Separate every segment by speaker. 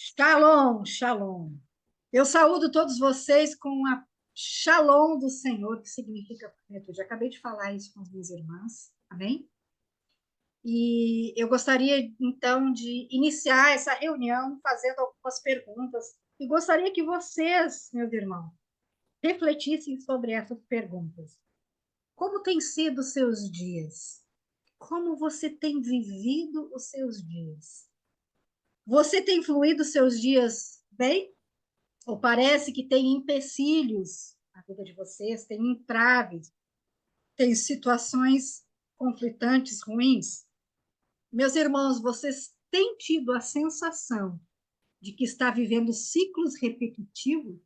Speaker 1: Shalom, shalom. Eu saúdo todos vocês com a shalom do Senhor, que significa plenitude. Acabei de falar isso com as minhas irmãs, amém? E eu gostaria, então, de iniciar essa reunião fazendo algumas perguntas. E gostaria que vocês, meus irmãos, refletissem sobre essas perguntas. Como têm sido os seus dias? Como você tem vivido os seus dias? Você tem fluído os seus dias bem? Ou parece que tem empecilhos na vida de vocês, tem entraves, tem situações conflitantes, ruins? Meus irmãos, vocês têm tido a sensação de que está vivendo ciclos repetitivos?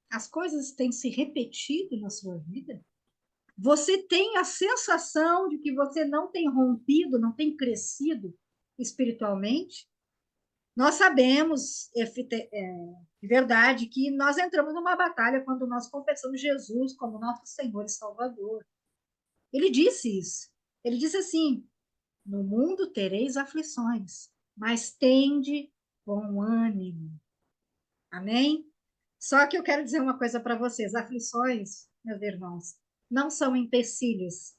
Speaker 1: As coisas têm se repetido na sua vida? Você tem a sensação de que você não tem rompido, não tem crescido espiritualmente? Nós sabemos, de verdade, que nós entramos numa batalha quando nós confessamos Jesus como nosso Senhor e Salvador. Ele disse isso. Ele disse assim: no mundo tereis aflições, mas tende bom ânimo. Amém? Só que eu quero dizer uma coisa para vocês: aflições, meus irmãos, não são empecilhos.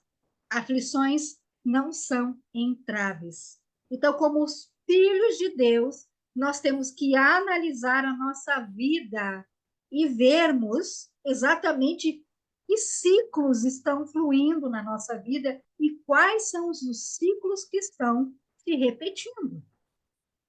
Speaker 1: Aflições não são entraves. Então, como os filhos de Deus, nós temos que analisar a nossa vida e vermos exatamente que ciclos estão fluindo na nossa vida e quais são os ciclos que estão se repetindo.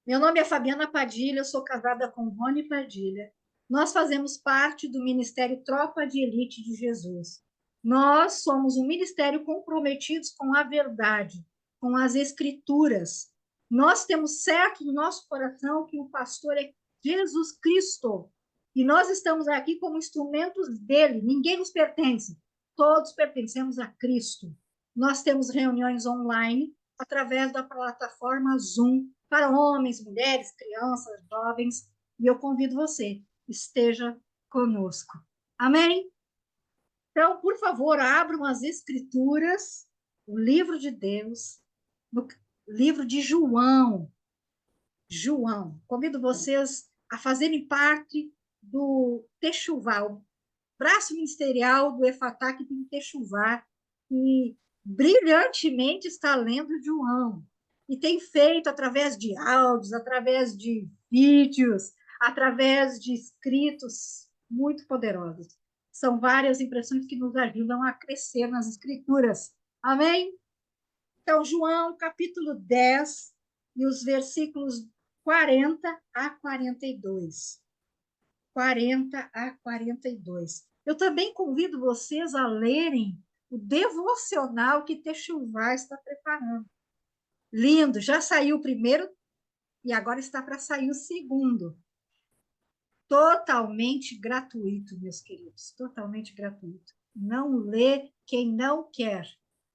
Speaker 1: Meu nome é Fabiana Padilha, eu sou casada com Rony Padilha. Nós fazemos parte do Ministério Tropa de Elite de Jesus. Nós somos um ministério comprometidos com a verdade, com as escrituras. Nós temos certo no nosso coração que o pastor é Jesus Cristo. E nós estamos aqui como instrumentos dele. Ninguém nos pertence. Todos pertencemos a Cristo. Nós temos reuniões online através da plataforma Zoom para homens, mulheres, crianças, jovens, e eu convido você, esteja conosco. Amém? Então, por favor, abram as Escrituras, o livro de Deus, no livro de João. João, convido vocês a fazerem parte do Techuvá, o braço ministerial do Efatá, que tem Techuvá, e brilhantemente está lendo João. E tem feito através de áudios, através de vídeos, através de escritos muito poderosos. São várias impressões que nos ajudam a crescer nas escrituras. Amém? Então, João, capítulo 10, e os versículos 40 a 42. 40 a 42. Eu também convido vocês a lerem o devocional que Techuvá está preparando. Lindo, já saiu o primeiro e agora está para sair o segundo. Totalmente gratuito, meus queridos, totalmente gratuito. Não lê quem não quer,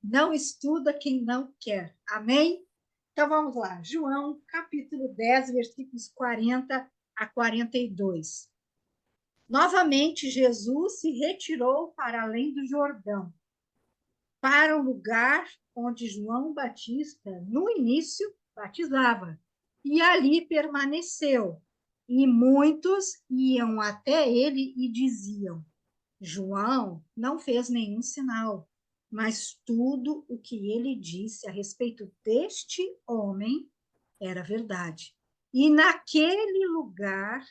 Speaker 1: não estuda quem não quer. Amém? Então vamos lá, João, capítulo 10, versículos 40 a 42. Novamente, Jesus se retirou para além do Jordão, para o lugar onde João Batista, no início, batizava. E ali permaneceu. E muitos iam até ele e diziam: João não fez nenhum sinal, mas tudo o que ele disse a respeito deste homem era verdade. E naquele lugar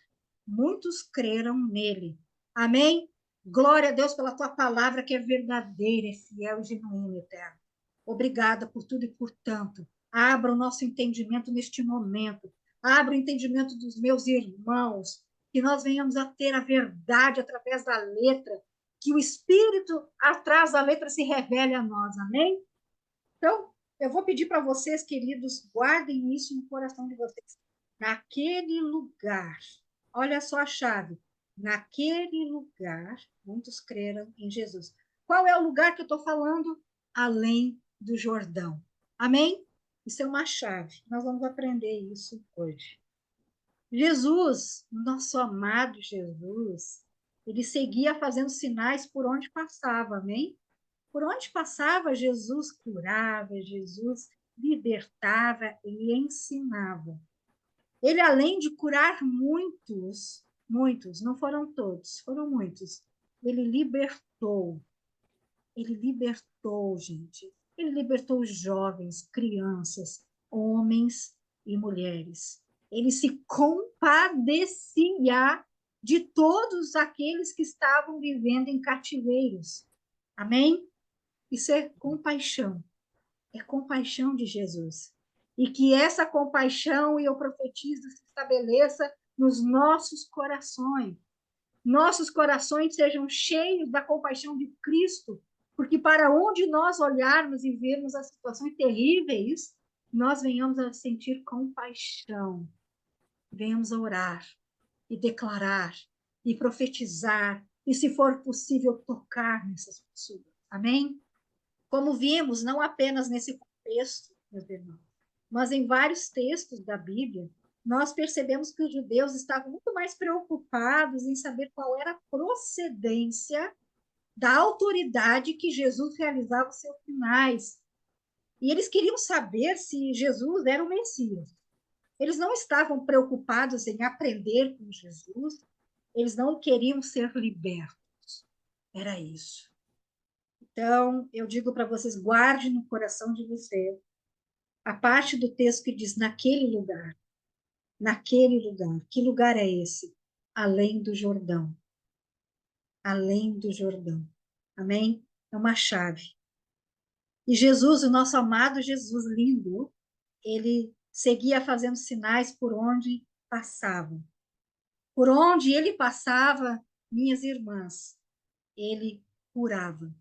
Speaker 1: muitos creram nele. Amém? Glória a Deus pela tua palavra que é verdadeira, é fiel e genuína, eterno. Obrigada por tudo e por tanto. Abra o nosso entendimento neste momento. Abra o entendimento dos meus irmãos. Que nós venhamos a ter a verdade através da letra. Que o Espírito atrás da letra se revele a nós. Amém? Então, eu vou pedir para vocês, queridos, guardem isso no coração de vocês. Naquele lugar, olha só a chave. Naquele lugar, muitos creram em Jesus. Qual é o lugar que eu estou falando? Além do Jordão. Amém? Isso é uma chave. Nós vamos aprender isso hoje. Jesus, nosso amado Jesus, ele seguia fazendo sinais por onde passava, amém? Por onde passava, Jesus curava, Jesus libertava e ensinava. Ele, além de curar muitos, muitos, não foram todos, foram muitos, ele libertou. Ele libertou, gente. Ele libertou os jovens, crianças, homens e mulheres. Ele se compadecia de todos aqueles que estavam vivendo em cativeiros. Amém? Isso é compaixão de Jesus. E que essa compaixão, e eu profetizo, se estabeleça nos nossos corações sejam cheios da compaixão de Cristo, porque para onde nós olharmos e vermos as situações terríveis, nós venhamos a sentir compaixão, venhamos a orar e declarar e profetizar, e se for possível, tocar nessas pessoas. Amém? Como vimos, não apenas nesse contexto, meus irmãos, mas em vários textos da Bíblia, nós percebemos que os judeus estavam muito mais preocupados em saber qual era a procedência da autoridade que Jesus realizava os seus sinais. E eles queriam saber se Jesus era o Messias. Eles não estavam preocupados em aprender com Jesus, eles não queriam ser libertos. Era isso. Então, eu digo para vocês, guarde no coração de vocês a parte do texto que diz naquele lugar. Naquele lugar. Que lugar é esse? Além do Jordão. Além do Jordão. Amém? É uma chave. E Jesus, o nosso amado Jesus lindo, ele seguia fazendo sinais por onde passava. Por onde ele passava, minhas irmãs, ele curava.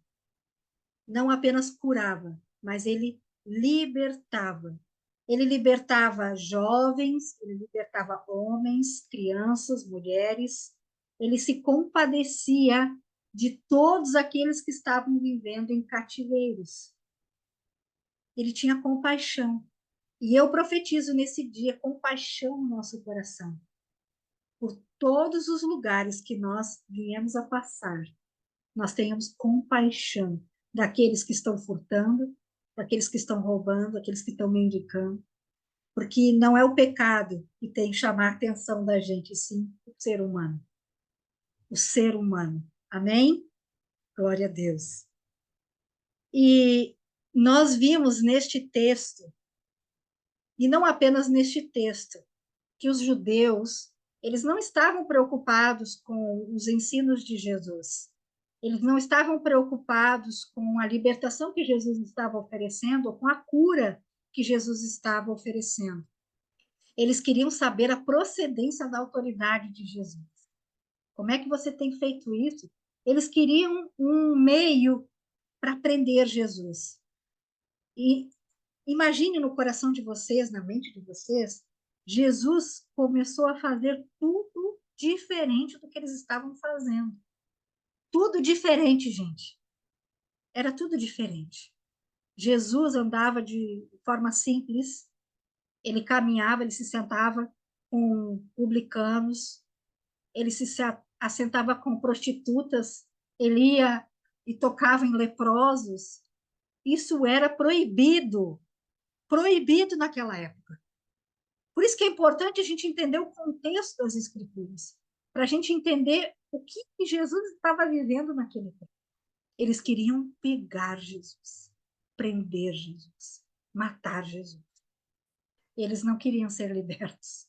Speaker 1: Não apenas curava, mas ele libertava. Ele libertava jovens, ele libertava homens, crianças, mulheres. Ele se compadecia de todos aqueles que estavam vivendo em cativeiros. Ele tinha compaixão. E eu profetizo nesse dia compaixão no nosso coração por todos os lugares que nós viemos a passar. Nós tenhamos compaixão daqueles que estão furtando, daqueles que estão roubando, daqueles que estão mendicando, porque não é o pecado que tem que chamar a atenção da gente, sim o ser humano. O ser humano. Amém? Glória a Deus. E nós vimos neste texto, e não apenas neste texto, que os judeus, eles não estavam preocupados com os ensinos de Jesus. Eles não estavam preocupados com a libertação que Jesus estava oferecendo ou com a cura que Jesus estava oferecendo. Eles queriam saber a procedência da autoridade de Jesus. Como é que você tem feito isso? Eles queriam um meio para prender Jesus. E imagine no coração de vocês, na mente de vocês, Jesus começou a fazer tudo diferente do que eles estavam fazendo. Tudo diferente, gente. Era tudo diferente. Jesus andava de forma simples, ele caminhava, ele se sentava com publicanos, ele se assentava com prostitutas, ele ia e tocava em leprosos. Isso era proibido, proibido naquela época. Por isso que é importante a gente entender o contexto das Escrituras, para a gente entender o que Jesus estava vivendo naquele tempo. Eles queriam pegar Jesus, prender Jesus, matar Jesus. Eles não queriam ser libertos.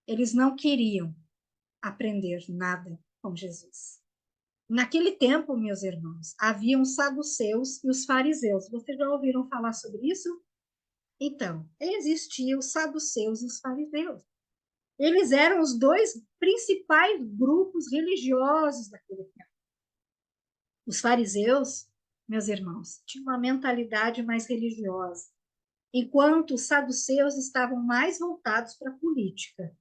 Speaker 1: Eles não queriam aprender nada com Jesus. Naquele tempo, meus irmãos, haviam os saduceus e os fariseus. Vocês já ouviram falar sobre isso? Então, existiam os saduceus e os fariseus. Eles eram os dois principais grupos religiosos daquele tempo. Os fariseus, meus irmãos, tinham uma mentalidade mais religiosa, enquanto os saduceus estavam mais voltados para a política.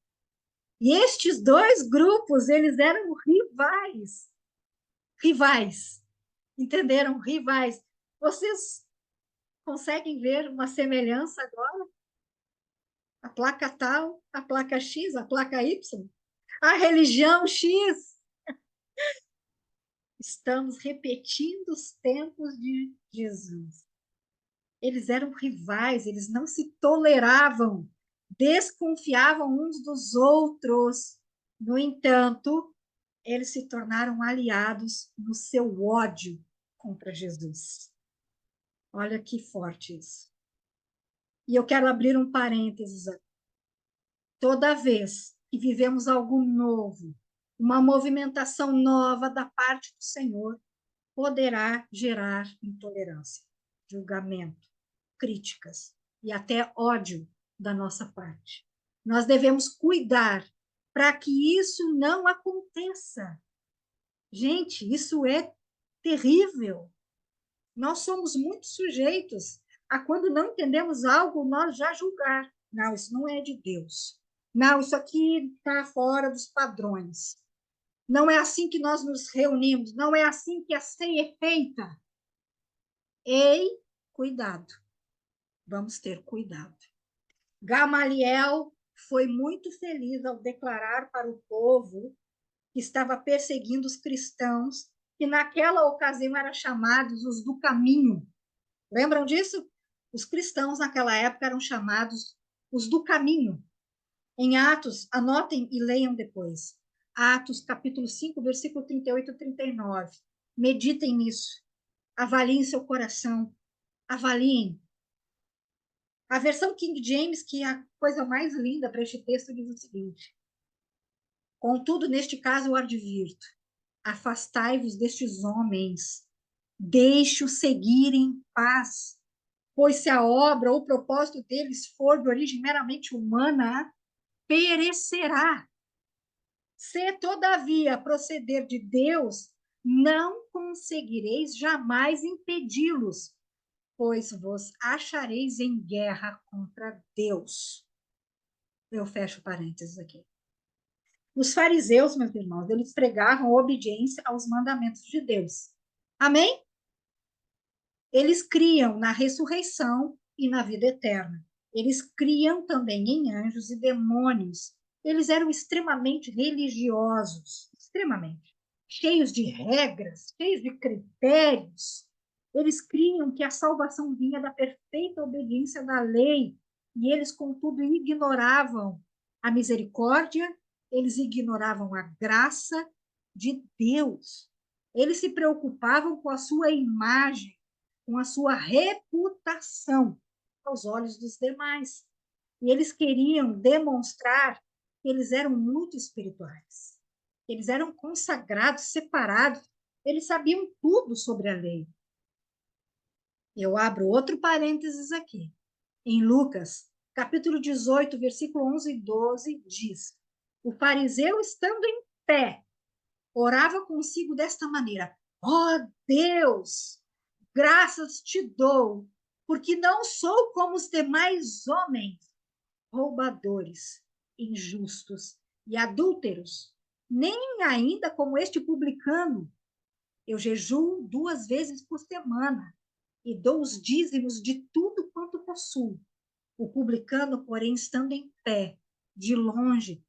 Speaker 1: E estes dois grupos, eles eram rivais. Rivais. Entenderam? Rivais. Vocês conseguem ver uma semelhança agora? A placa tal, a placa X, a placa Y, a religião X. Estamos repetindo os tempos de Jesus. Eles eram rivais, eles não se toleravam. desconfiavam uns dos outros. No entanto, eles se tornaram aliados no seu ódio contra Jesus. Olha que forte isso. E eu quero abrir um parênteses aqui. Toda vez que vivemos algo novo, uma movimentação nova da parte do Senhor, poderá gerar intolerância, julgamento, críticas e até ódio da nossa parte. Nós devemos cuidar para que isso não aconteça. Gente, isso é terrível. Nós somos muito sujeitos a, quando não entendemos algo, nós já julgar. Não, isso não é de Deus. Não, isso aqui está fora dos padrões. Não é assim que nós nos reunimos. Não é assim que a ceia é feita. Ei, cuidado. Vamos ter cuidado. Gamaliel foi muito feliz ao declarar para o povo que estava perseguindo os cristãos, que naquela ocasião eram chamados os do caminho. Lembram disso? Os cristãos naquela época eram chamados os do caminho. Em Atos, anotem e leiam depois. Atos, capítulo 5, versículo 38 e 39. Meditem nisso. Avaliem seu coração. Avaliem. A versão King James, que é a coisa mais linda para este texto, diz o seguinte: contudo, neste caso eu advirto, afastai-vos destes homens, deixe-os seguir em paz, pois se a obra ou o propósito deles for de origem meramente humana, perecerá. Se, todavia, proceder de Deus, não conseguireis jamais impedi-los, pois vos achareis em guerra contra Deus. Eu fecho parênteses aqui. Os fariseus, meus irmãos, eles pregavam obediência aos mandamentos de Deus. Amém? Eles criam na ressurreição e na vida eterna. Eles criam também em anjos e demônios. Eles eram extremamente religiosos, extremamente, cheios de regras, cheios de critérios. Eles criam que a salvação vinha da perfeita obediência da lei, e eles, contudo, ignoravam a misericórdia, eles ignoravam a graça de Deus. Eles se preocupavam com a sua imagem, com a sua reputação aos olhos dos demais. E eles queriam demonstrar que eles eram muito espirituais, que eles eram consagrados, separados, eles sabiam tudo sobre a lei. Eu abro outro parênteses aqui. Em Lucas, capítulo 18, versículo 11 e 12, diz: o fariseu, estando em pé, orava consigo desta maneira: ó Deus, graças te dou, porque não sou como os demais homens, roubadores, injustos e adúlteros, nem ainda como este publicano. Eu jejuo 2 vezes por semana e dou os dízimos de tudo quanto possuo. O publicano, porém, estando em pé, de longe,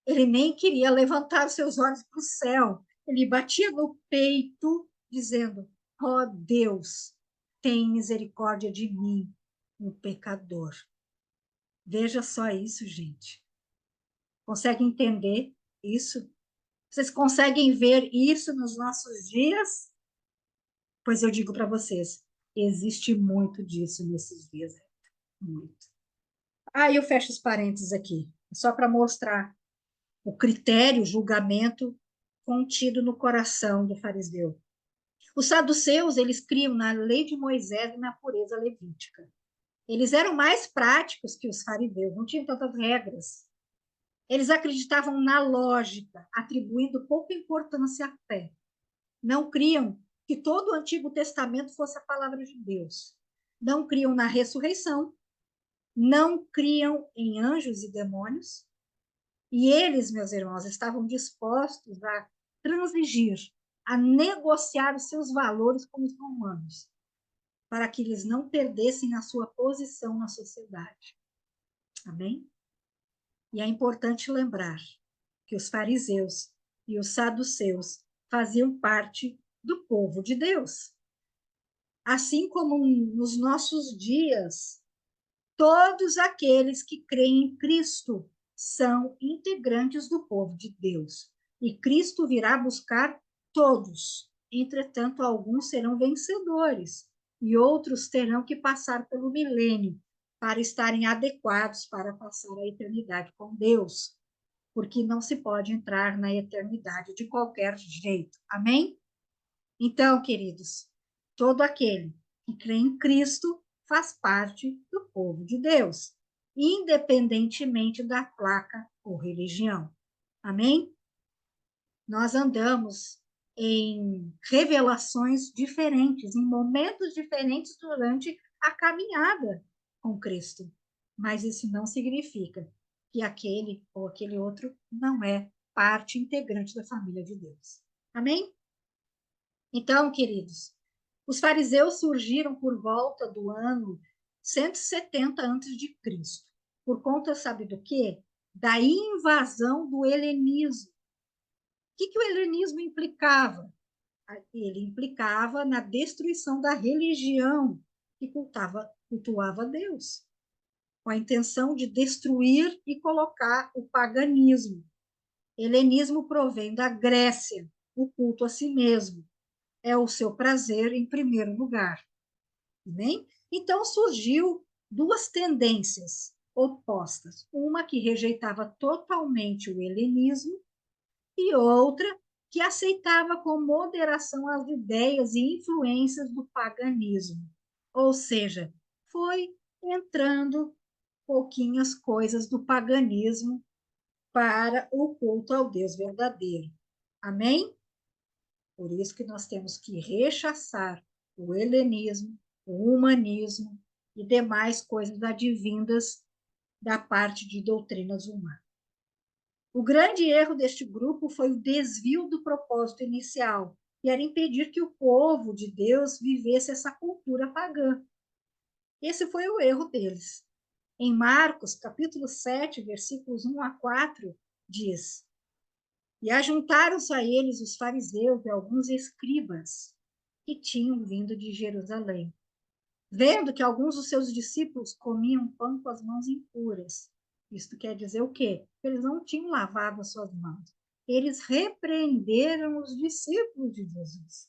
Speaker 1: ele nem queria levantar os seus olhos para o céu. Ele batia no peito, dizendo: ó Deus, tem misericórdia de mim, um pecador. Veja só isso, gente. Conseguem entender isso? Vocês conseguem ver isso nos nossos dias? Pois eu digo para vocês, existe muito disso nesses dias. Muito. Eu fecho os parênteses aqui, só para mostrar o critério, o julgamento contido no coração do fariseu. Os saduceus, eles criam na lei de Moisés e na pureza levítica. Eles eram mais práticos que os fariseus, não tinham tantas regras. Eles acreditavam na lógica, atribuindo pouca importância à fé. Não criam que todo o Antigo Testamento fosse a palavra de Deus. Não criam na ressurreição, não criam em anjos e demônios. E eles, meus irmãos, estavam dispostos a transigir, a negociar os seus valores com os romanos, para que eles não perdessem a sua posição na sociedade. Amém? E é importante lembrar que os fariseus e os saduceus faziam parte do povo de Deus. Assim como nos nossos dias, Todos aqueles que creem em Cristo são integrantes do povo de Deus. E Cristo virá buscar todos. Entretanto, alguns serão vencedores e outros terão que passar pelo milênio para estarem adequados para passar a eternidade com Deus, porque não se pode entrar na eternidade de qualquer jeito. Amém? Então, queridos, todo aquele que crê em Cristo faz parte do povo de Deus, independentemente da placa ou religião. Amém? Nós andamos em revelações diferentes, em momentos diferentes durante a caminhada com Cristo. Mas isso não significa que aquele ou aquele outro não é parte integrante da família de Deus. Amém? Então, queridos, os fariseus surgiram por volta do ano 170 a.C., por conta, sabe do quê? Da invasão do helenismo. O que o helenismo implicava? Ele implicava na destruição da religião que cultuava Deus, com a intenção de destruir e colocar o paganismo. Helenismo provém da Grécia, o culto a si mesmo. É o seu prazer em primeiro lugar. Bem? Então surgiu duas tendências opostas, uma que rejeitava totalmente o helenismo e outra que aceitava com moderação as ideias e influências do paganismo. Ou seja, foi entrando pouquinhas coisas do paganismo para o culto ao Deus verdadeiro. Amém? Por isso que nós temos que rechaçar o helenismo, o humanismo e demais coisas advindas da parte de doutrinas humanas. O grande erro deste grupo foi o desvio do propósito inicial, que era impedir que o povo de Deus vivesse essa cultura pagã. Esse foi o erro deles. Em Marcos, capítulo 7, versículos 1 a 4, diz: E ajuntaram-se a eles os fariseus e alguns escribas que tinham vindo de Jerusalém, vendo que alguns dos seus discípulos comiam pão com as mãos impuras. Isto quer dizer o quê? Eles não tinham lavado as suas mãos. Eles repreenderam os discípulos de Jesus,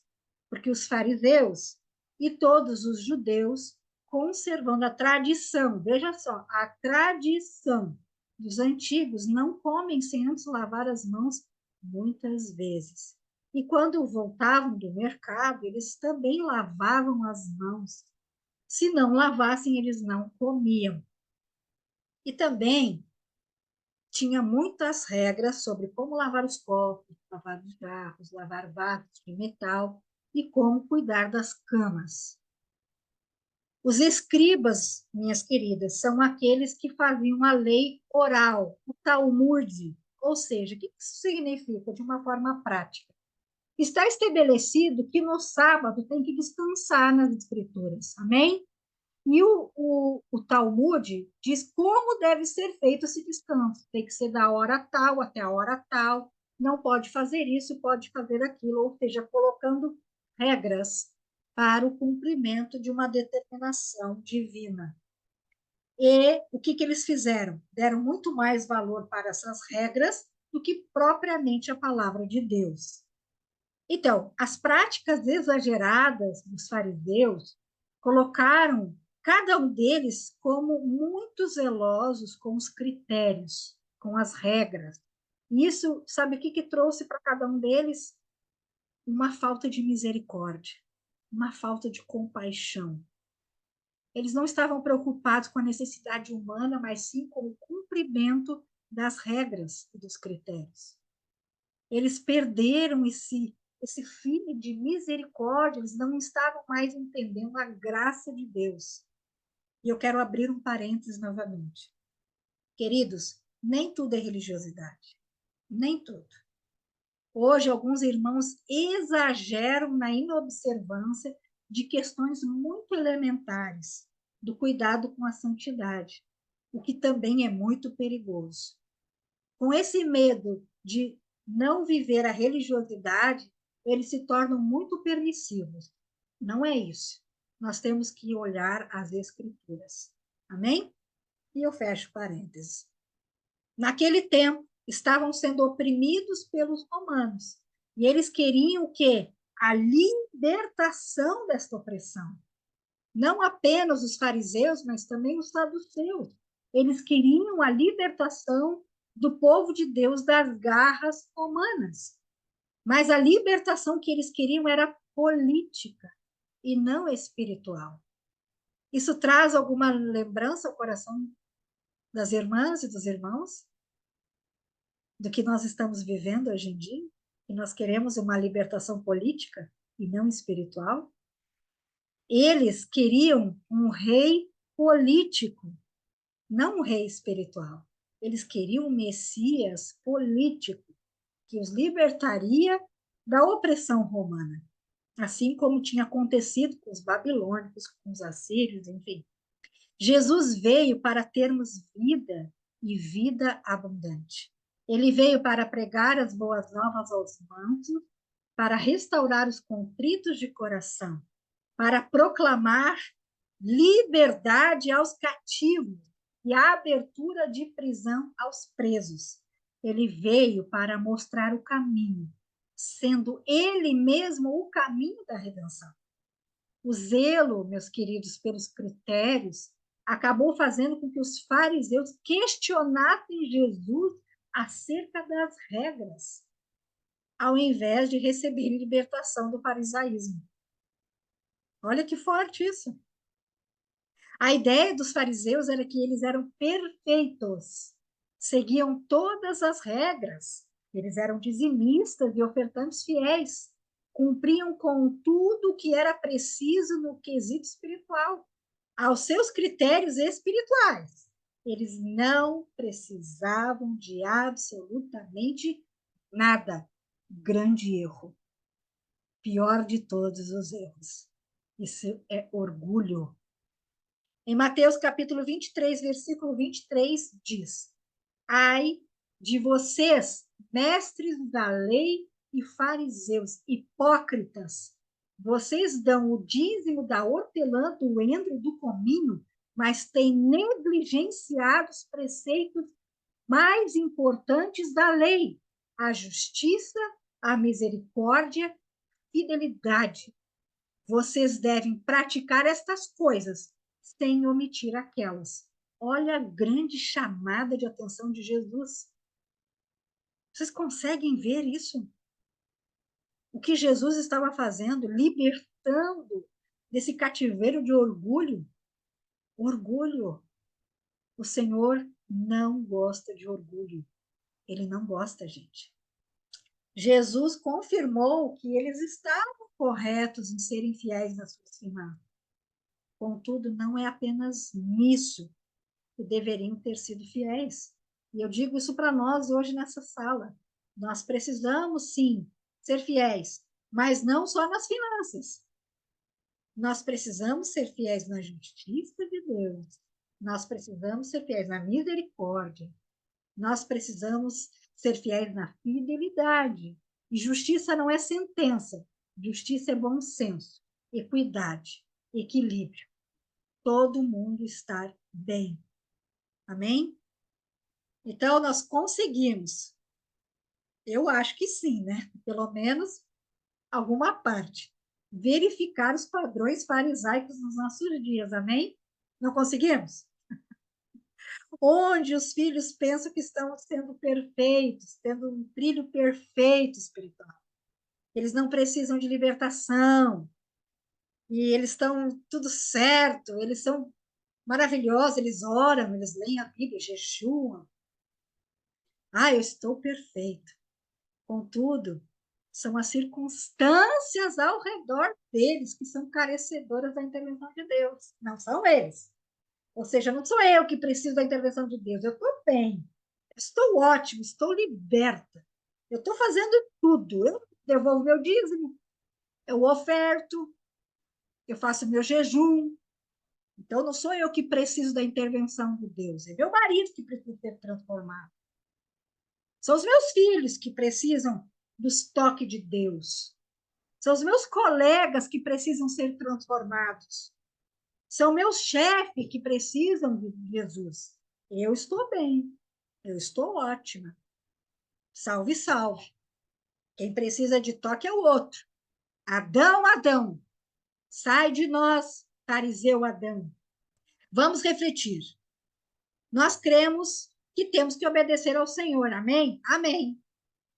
Speaker 1: porque os fariseus e todos os judeus, conservando a tradição, veja só, a tradição dos antigos, não comem sem antes lavar as mãos muitas vezes. E quando voltavam do mercado, eles também lavavam as mãos. Se não lavassem, eles não comiam. E também tinha muitas regras sobre como lavar os copos, lavar os garfos, lavar vasos de metal e como cuidar das camas. Os escribas, minhas queridas, são aqueles que faziam a lei oral, o Talmud. Ou seja, o que isso significa de uma forma prática? Está estabelecido que no sábado tem que descansar nas escrituras, amém? E o Talmud diz como deve ser feito esse descanso. Tem que ser da hora tal até a hora tal, não pode fazer isso, pode fazer aquilo, ou seja, colocando regras para o cumprimento de uma determinação divina. E o que eles fizeram? Deram muito mais valor para essas regras do que propriamente a palavra de Deus. Então, as práticas exageradas dos fariseus colocaram cada um deles como muito zelosos com os critérios, com as regras. E isso, sabe o que trouxe para cada um deles? Uma falta de misericórdia, uma falta de compaixão. Eles não estavam preocupados com a necessidade humana, mas sim com o cumprimento das regras e dos critérios. Eles perderam esse filho de misericórdia, eles não estavam mais entendendo a graça de Deus. E eu quero abrir um parênteses novamente. Queridos, nem tudo é religiosidade. Nem tudo. Hoje, alguns irmãos exageram na inobservância de questões muito elementares do cuidado com a santidade, o que também é muito perigoso. Com esse medo de não viver a religiosidade, eles se tornam muito permissivos. Não é isso. Nós temos que olhar as Escrituras. Amém? E eu fecho parênteses. Naquele tempo, estavam sendo oprimidos pelos romanos. E eles queriam o quê? A libertação desta opressão. Não apenas os fariseus, mas também os saduceus. Eles queriam a libertação do povo de Deus das garras romanas. Mas a libertação que eles queriam era política e não espiritual. Isso traz alguma lembrança ao coração das irmãs e dos irmãos do que nós estamos vivendo hoje em dia? E nós queremos uma libertação política e não espiritual? Eles queriam um rei político, não um rei espiritual. Eles queriam um Messias político que os libertaria da opressão romana, assim como tinha acontecido com os babilônicos, com os assírios, enfim. Jesus veio para termos vida e vida abundante. Ele veio para pregar as boas novas aos mansos, para restaurar os contritos de coração, para proclamar liberdade aos cativos e a abertura de prisão aos presos. Ele veio para mostrar o caminho, sendo ele mesmo o caminho da redenção. O zelo, meus queridos, pelos critérios, acabou fazendo com que os fariseus questionassem Jesus acerca das regras, ao invés de receber libertação do farisaísmo. Olha que forte isso. A ideia dos fariseus era que eles eram perfeitos, seguiam todas as regras, eles eram dizimistas e ofertantes fiéis, cumpriam com tudo o que era preciso no quesito espiritual, aos seus critérios espirituais. Eles não precisavam de absolutamente nada. Grande erro. Pior de todos os erros. Isso é orgulho. Em Mateus capítulo 23, versículo 23, diz: Ai de vocês, mestres da lei e fariseus, hipócritas, vocês dão o dízimo da hortelã, do endro e do cominho, mas têm negligenciado os preceitos mais importantes da lei: a justiça, a misericórdia, a fidelidade. Vocês devem praticar estas coisas sem omitir aquelas. Olha a grande chamada de atenção de Jesus. Vocês conseguem ver isso? O que Jesus estava fazendo, libertando desse cativeiro de orgulho. Orgulho. O Senhor não gosta de orgulho. Ele não gosta, gente. Jesus confirmou que eles estavam corretos em serem fiéis nas suas finanças. Contudo, não é apenas nisso que deveriam ter sido fiéis. E eu digo isso para nós hoje nessa sala. Nós precisamos, sim, ser fiéis, mas não só nas finanças. Nós precisamos ser fiéis na justiça de Deus. Nós precisamos ser fiéis na misericórdia. Nós precisamos ser fiéis na fidelidade. E justiça não é sentença. Justiça é bom senso, equidade, equilíbrio. Todo mundo estar bem. Amém? Então, nós conseguimos. Eu acho que sim, né? Pelo menos alguma parte. Verificar os padrões farisaicos nos nossos dias. Amém? Não conseguimos? Onde os filhos pensam que estão sendo perfeitos, tendo um trilho perfeito espiritual. Eles não precisam de libertação. E eles estão tudo certo, eles são maravilhosos, eles oram, eles leem a Bíblia, jejuam. Ah, eu estou perfeito. Contudo, são as circunstâncias ao redor deles que são carecedoras da intervenção de Deus. Não são eles. Ou seja, não sou eu que preciso da intervenção de Deus. Eu estou bem, estou ótimo, estou liberta. Eu estou fazendo tudo. Eu devolvo meu dízimo, eu oferto, eu faço meu jejum. Então, não sou eu que preciso da intervenção de Deus. É meu marido que precisa ser transformado. São os meus filhos que precisam dos toques de Deus. São os meus colegas que precisam ser transformados. São meus chefes que precisam de Jesus. Eu estou bem, eu estou ótima. Salve, salve. Quem precisa de toque é o outro. Adão, Adão, sai de nós, fariseu Adão. Vamos refletir. Nós cremos que temos que obedecer ao Senhor, amém? Amém.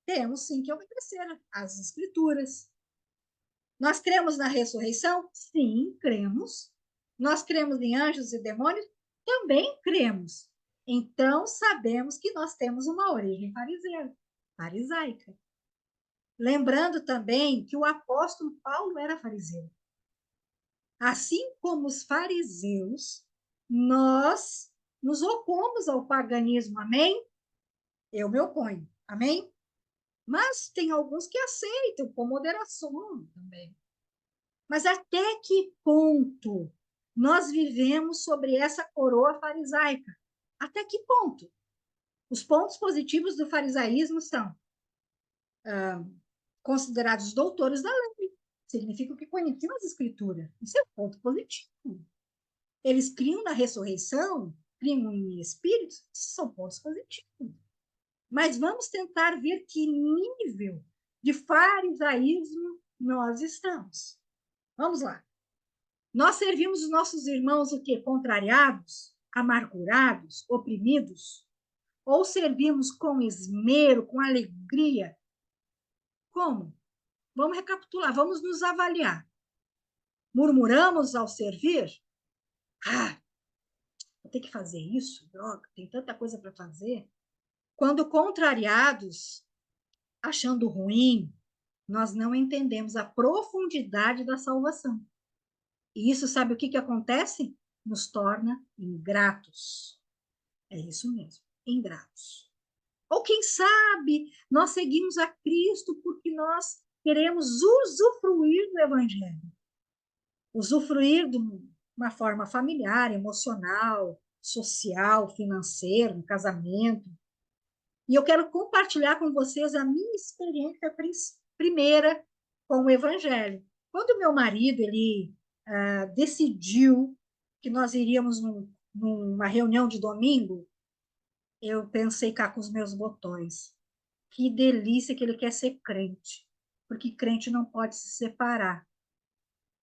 Speaker 1: Temos sim que obedecer às Escrituras. Nós cremos na ressurreição? Sim, cremos. Nós cremos em anjos e demônios? Também cremos. Então, sabemos que nós temos uma origem farisaica. Lembrando também que o apóstolo Paulo era fariseu. Assim como os fariseus, nós nos opomos ao paganismo, amém? Eu me oponho, amém? Mas tem alguns que aceitam com moderação também. Mas até que ponto nós vivemos sobre essa coroa farisaica? Até que ponto? Os pontos positivos do farisaísmo são considerados doutores da lei. Significa que conheciam as escrituras. Isso é um ponto positivo. Eles criam na ressurreição, criam em espíritos, são pontos positivos. Mas vamos tentar ver que nível de farisaísmo nós estamos. Vamos lá. Nós servimos os nossos irmãos o quê? Contrariados, amargurados, oprimidos? Ou servimos com esmero, com alegria? Como? Vamos recapitular, vamos nos avaliar. Murmuramos ao servir? Ah, vou ter que fazer isso? Droga, tem tanta coisa para fazer. Quando contrariados, achando ruim, nós não entendemos a profundidade da salvação. E isso, sabe o que acontece? Nos torna ingratos. É isso mesmo, ingratos. Ou quem sabe nós seguimos a Cristo porque nós queremos usufruir do Evangelho. Usufruir de uma forma familiar, emocional, social, financeira, no casamento. E eu quero compartilhar com vocês a minha experiência primeira com o Evangelho. Quando meu marido ele decidiu que nós iríamos numa reunião de domingo, eu pensei cá com os meus botões. Que delícia que ele quer ser crente, porque crente não pode se separar.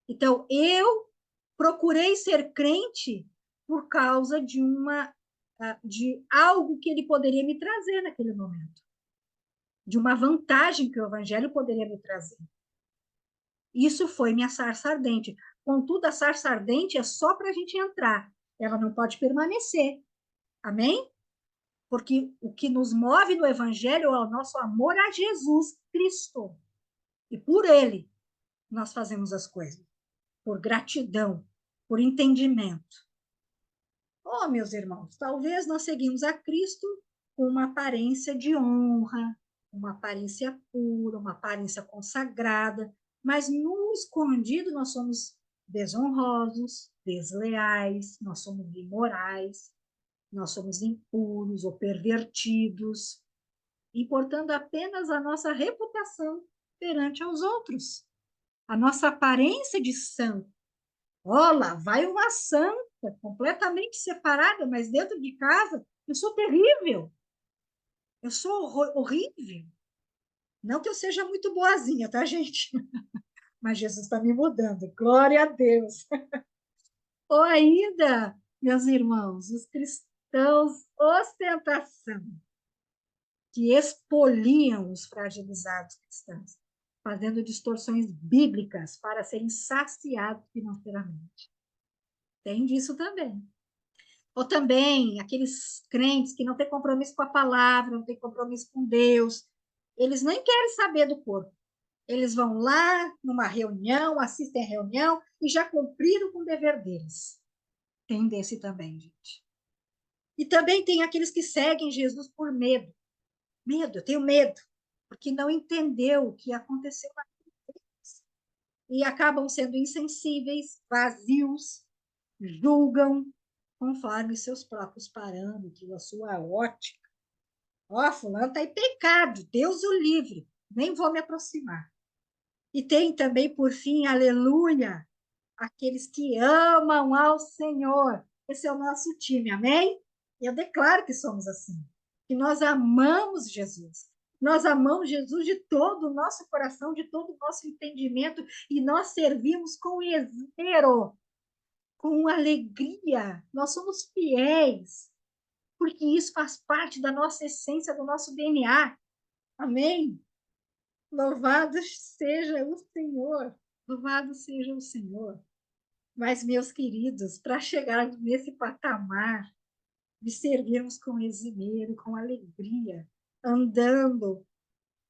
Speaker 1: Então, eu procurei ser crente por causa de algo que ele poderia me trazer naquele momento, de uma vantagem que o evangelho poderia me trazer. Isso foi minha sarça ardente. Contudo, a sarça ardente é só para a gente entrar, ela não pode permanecer. Amém? Porque o que nos move no evangelho é o nosso amor a Jesus Cristo. E por ele nós fazemos as coisas. Por gratidão, por entendimento. Oh, meus irmãos, talvez nós seguimos a Cristo com uma aparência de honra, uma aparência pura, uma aparência consagrada, mas no escondido nós somos desonrosos, desleais, nós somos imorais, nós somos impuros ou pervertidos, importando apenas a nossa reputação perante aos outros, a nossa aparência de santo. Ó, lá vai uma santa, completamente separada, mas dentro de casa eu sou terrível, eu sou horrível. Não que eu seja muito boazinha, tá, gente? Mas Jesus está me mudando, glória a Deus. Ou ainda, meus irmãos, os cristãos ostentação, que expoliam os fragilizados cristãos, fazendo distorções bíblicas para serem saciados financeiramente. Tem disso também. Ou também aqueles crentes que não têm compromisso com a palavra, não têm compromisso com Deus, eles nem querem saber do corpo. Eles vão lá numa reunião, assistem a reunião e já cumpriram com o dever deles. Tem desse também, gente. E também tem aqueles que seguem Jesus por medo. Medo, eu tenho medo, porque não entendeu o que aconteceu lá. E acabam sendo insensíveis, vazios, julgam conforme seus próprios parâmetros, a sua ótica. Ó, fulano está em pecado, Deus o livre, nem vou me aproximar. E tem também, por fim, aleluia, aqueles que amam ao Senhor. Esse é o nosso time, amém? Eu declaro que somos assim, que nós amamos Jesus. Nós amamos Jesus de todo o nosso coração, de todo o nosso entendimento, e nós servimos com esmero, com alegria. Nós somos fiéis, porque isso faz parte da nossa essência, do nosso DNA. Amém? Louvado seja o Senhor. Louvado seja o Senhor. Mas, meus queridos, para chegar nesse patamar, de servirmos com esmero, com alegria, andando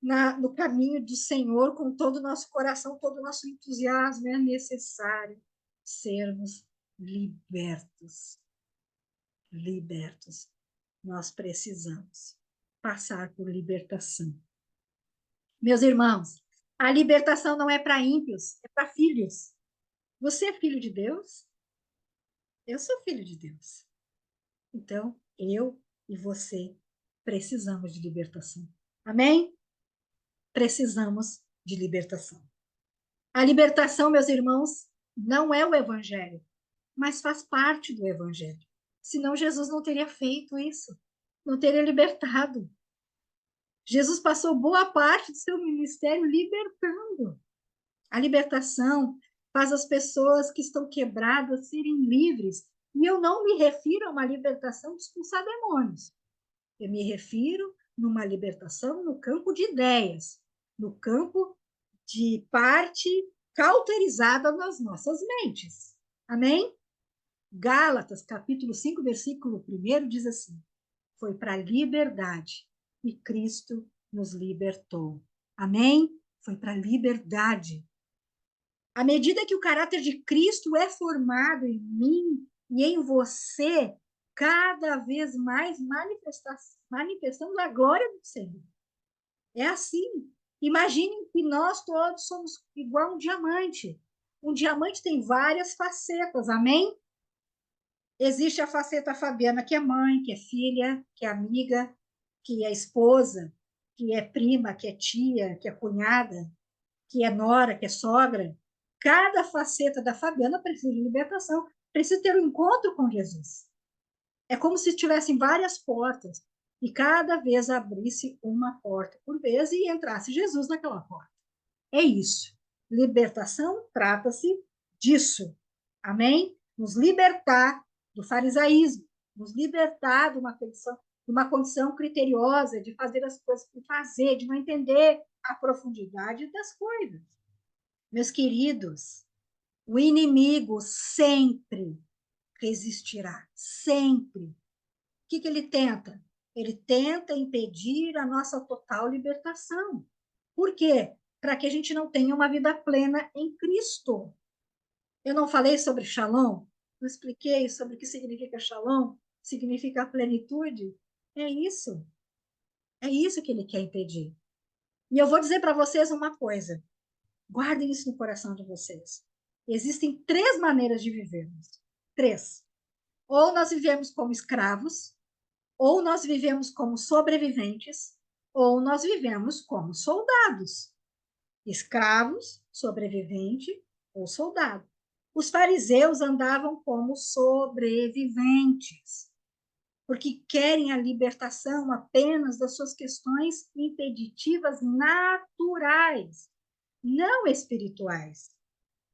Speaker 1: no caminho do Senhor com todo o nosso coração, todo o nosso entusiasmo, é necessário sermos libertos. Libertos. Nós precisamos passar por libertação. Meus irmãos, a libertação não é para ímpios, é para filhos. Você é filho de Deus? Eu sou filho de Deus. Então, eu e você precisamos de libertação. Amém? Precisamos de libertação. A libertação, meus irmãos, não é o evangelho, mas faz parte do evangelho. Senão Jesus não teria feito isso, não teria libertado. Jesus passou boa parte do seu ministério libertando. A libertação faz as pessoas que estão quebradas serem livres. E eu não me refiro a uma libertação de expulsar demônios. Eu me refiro numa libertação no campo de ideias, no campo de parte cauterizada nas nossas mentes. Amém? Gálatas, capítulo 5, versículo 1 diz assim: foi para a liberdade que Cristo nos libertou. Amém? Foi para a liberdade. À medida que o caráter de Cristo é formado em mim e em você, cada vez mais manifestando a glória do Senhor. É assim. Imaginem que nós todos somos igual um diamante. Um diamante tem várias facetas, amém? Existe a faceta Fabiana, que é mãe, que é filha, que é amiga, que é esposa, que é prima, que é tia, que é cunhada, que é nora, que é sogra. Cada faceta da Fabiana precisa de libertação, precisa ter um encontro com Jesus. É como se tivessem várias portas e cada vez abrisse uma porta por vez e entrasse Jesus naquela porta. É isso. Libertação trata-se disso. Amém? Nos libertar do farisaísmo, nos libertar de uma condição criteriosa de fazer as coisas por fazer, de não entender a profundidade das coisas. Meus queridos, o inimigo sempre resistirá, sempre. O que ele tenta? Ele tenta impedir a nossa total libertação. Por quê? Para que a gente não tenha uma vida plena em Cristo. Eu não falei sobre Shalom? Não expliquei sobre o que significa Shalom? Significa plenitude? É isso. É isso que ele quer impedir. E eu vou dizer para vocês uma coisa. Guardem isso no coração de vocês. Existem três maneiras de vivermos. Três. Ou nós vivemos como escravos, ou nós vivemos como sobreviventes, ou nós vivemos como soldados. Escravos, sobrevivente ou soldado. Os fariseus andavam como sobreviventes, porque querem a libertação apenas das suas questões impeditivas naturais, não espirituais,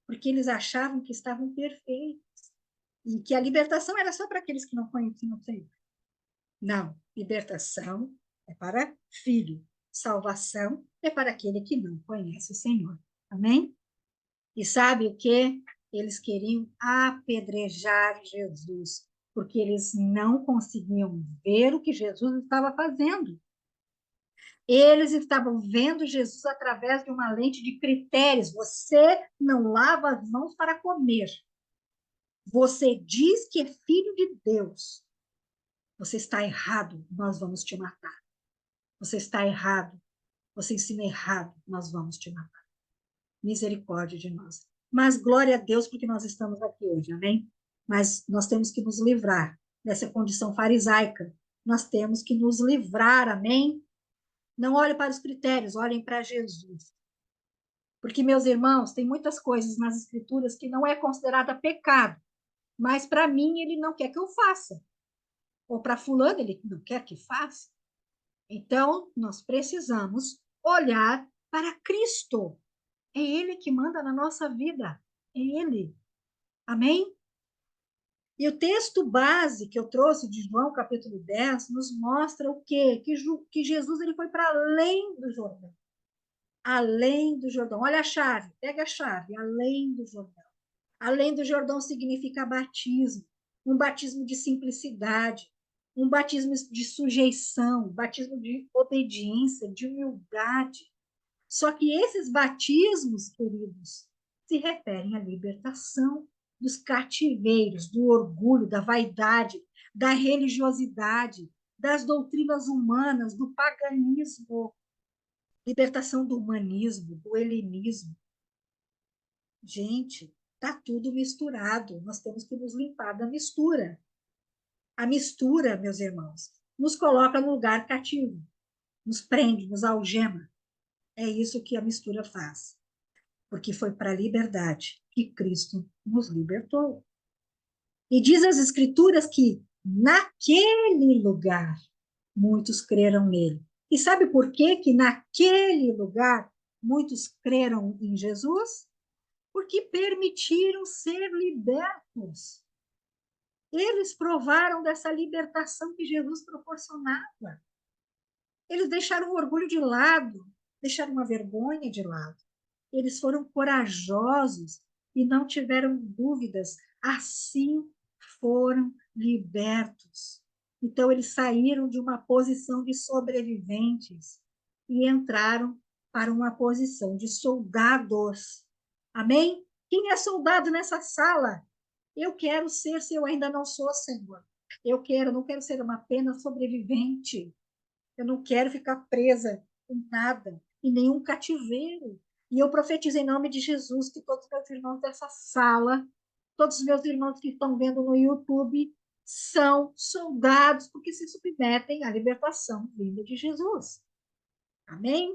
Speaker 1: porque eles achavam que estavam perfeitos e que a libertação era só para aqueles que não conheciam o Senhor. Não, libertação é para filho, salvação é para aquele que não conhece o Senhor. Amém? E sabe o que? Eles queriam apedrejar Jesus, porque eles não conseguiam ver o que Jesus estava fazendo. Eles estavam vendo Jesus através de uma lente de critérios. Você não lava as mãos para comer. Você diz que é filho de Deus. Você está errado, nós vamos te matar. Você está errado, você ensina errado, nós vamos te matar. Misericórdia de nós. Mas glória a Deus porque nós estamos aqui hoje, amém? Mas nós temos que nos livrar dessa condição farisaica. Nós temos que nos livrar, amém? Não olhem para os critérios, olhem para Jesus. Porque, meus irmãos, tem muitas coisas nas escrituras que não é considerada pecado, mas para mim ele não quer que eu faça. ou para fulano, ele não quer que faça. Então, nós precisamos olhar para Cristo. É Ele que manda na nossa vida. É Ele. Amém? E o texto base que eu trouxe de João, capítulo 10, nos mostra o quê? Que Jesus ele foi para além do Jordão. Além do Jordão. Olha a chave, pega a chave. Além do Jordão. Além do Jordão significa batismo. Um batismo de simplicidade. Um batismo de sujeição. Um batismo de obediência, de humildade. Só que esses batismos, queridos, se referem à libertação dos cativeiros, do orgulho, da vaidade, da religiosidade, das doutrinas humanas, do paganismo, libertação do humanismo, do helenismo. Gente, está tudo misturado. Nós temos que nos limpar da mistura. A mistura, meus irmãos, nos coloca no lugar cativo, nos prende, nos algema. É isso que a mistura faz. Porque foi para a liberdade que Cristo nos libertou. E diz as Escrituras que naquele lugar muitos creram nele. E sabe por quê que naquele lugar muitos creram em Jesus? Porque permitiram ser libertos. Eles provaram dessa libertação que Jesus proporcionava. Eles deixaram o orgulho de lado, deixaram a vergonha de lado. Eles foram corajosos e não tiveram dúvidas, assim foram libertos. Então, eles saíram de uma posição de sobreviventes e entraram para uma posição de soldados. Amém? Quem é soldado nessa sala? Eu quero ser, se eu ainda não sou, Senhor. Não quero ser uma apenas sobrevivente. Eu não quero ficar presa em nada, em nenhum cativeiro. E eu profetizo em nome de Jesus que todos os meus irmãos dessa sala, todos os meus irmãos que estão vendo no YouTube, são soldados porque se submetem à libertação vinda de Jesus. Amém?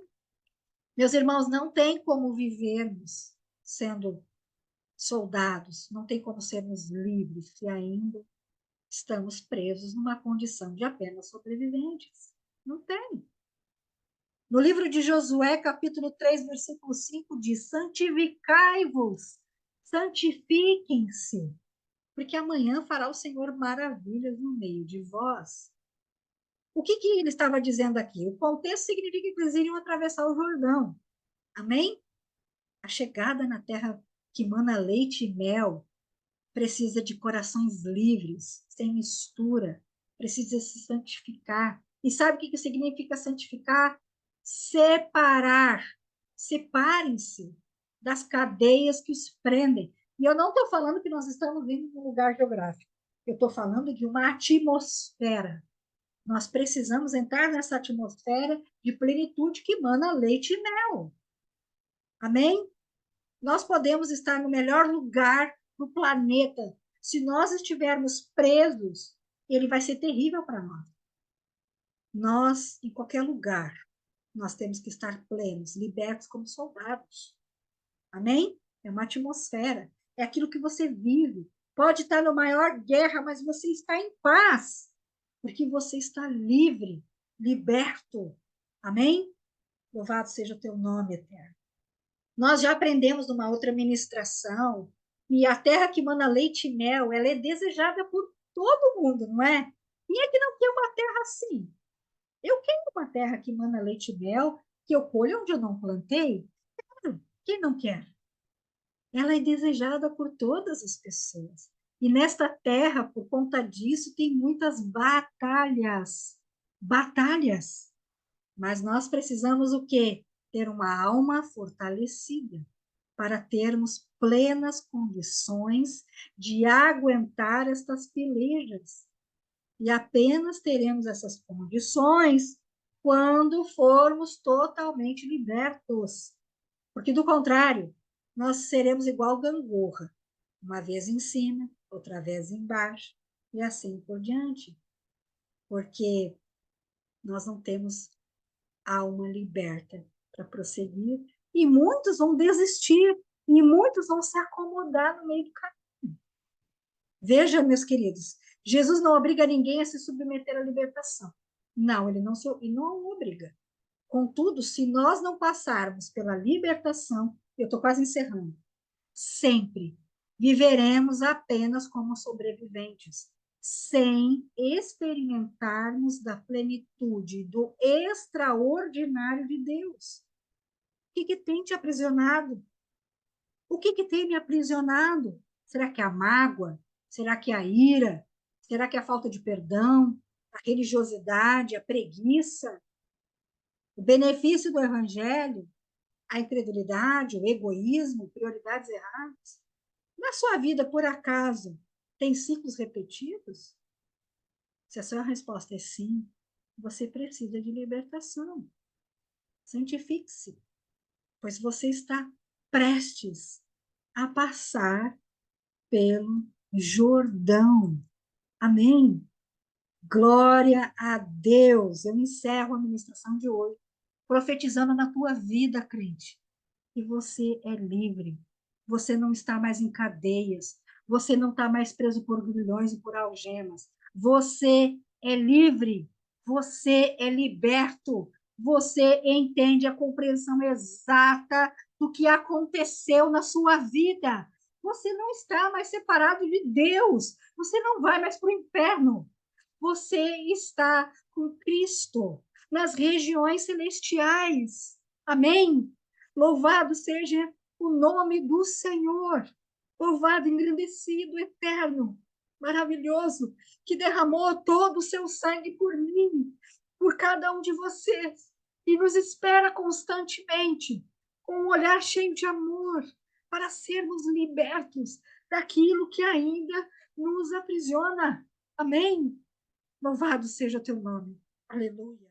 Speaker 1: Meus irmãos, não tem como vivermos sendo soldados, não tem como sermos livres se ainda estamos presos numa condição de apenas sobreviventes. Não tem. No livro de Josué, capítulo 3, versículo 5, diz: santificai-vos, santifiquem-se, porque amanhã fará o Senhor maravilhas no meio de vós. O que ele estava dizendo aqui? O contexto significa que eles iriam atravessar o Jordão. Amém? A chegada na terra que mana leite e mel precisa de corações livres, sem mistura, precisa se santificar. E sabe o que significa santificar? Separar. Separem-se das cadeias que os prendem. E eu não estou falando que nós estamos indo em um lugar geográfico. Eu estou falando de uma atmosfera. Nós precisamos entrar nessa atmosfera de plenitude que emana leite e mel. Amém? Nós podemos estar no melhor lugar do planeta. Se nós estivermos presos, ele vai ser terrível para nós. Nós, em qualquer lugar, nós temos que estar plenos, libertos como soldados. Amém? É uma atmosfera. É aquilo que você vive. Pode estar na maior guerra, mas você está em paz, porque você está livre, liberto. Amém? Louvado seja o teu nome, eterno. Nós já aprendemos numa outra ministração e a terra que mana leite e mel, ela é desejada por todo mundo, não é? Quem é que não quer uma terra assim? Eu quero uma terra que mana leite e mel, que eu colho onde eu não plantei. Claro, quem não quer? Ela é desejada por todas as pessoas. E nesta terra, por conta disso, tem muitas batalhas. Batalhas. Mas nós precisamos o quê? Ter uma alma fortalecida para termos plenas condições de aguentar estas pelejas. E apenas teremos essas condições quando formos totalmente libertos. Porque, do contrário, nós seremos igual gangorra, uma vez em cima, outra vez embaixo, e assim por diante. Porque nós não temos alma liberta para prosseguir, e muitos vão desistir, e muitos vão se acomodar no meio do caminho. Veja, meus queridos, Jesus não obriga ninguém a se submeter à libertação. Não, ele não obriga. Contudo, se nós não passarmos pela libertação, eu estou quase encerrando, sempre viveremos apenas como sobreviventes, sem experimentarmos da plenitude, do extraordinário de Deus. O que tem te aprisionado? O que tem me aprisionado? Será que é a mágoa? Será que é a ira? Será que é a falta de perdão? A religiosidade, a preguiça? O benefício do evangelho? A incredulidade, o egoísmo, prioridades erradas? Na sua vida, por acaso, tem ciclos repetidos? Se a sua resposta é sim, você precisa de libertação. Santifique-se, pois você está prestes a passar pelo Jordão. Amém? Glória a Deus. Eu encerro a ministração de hoje, profetizando na tua vida, crente, que você é livre. Você não está mais em cadeias. Você não está mais preso por grilhões e por algemas. Você é livre. Você é liberto. Você entende a compreensão exata do que aconteceu na sua vida. Você não está mais separado de Deus. Você não vai mais para o inferno. Você está com Cristo nas regiões celestiais. Amém? Louvado seja o nome do Senhor. Louvado, engrandecido, eterno, maravilhoso, que derramou todo o seu sangue por mim, por cada um de vocês, e nos espera constantemente, com um olhar cheio de amor, para sermos libertos daquilo que ainda nos aprisiona. Amém? Louvado seja teu nome. Aleluia.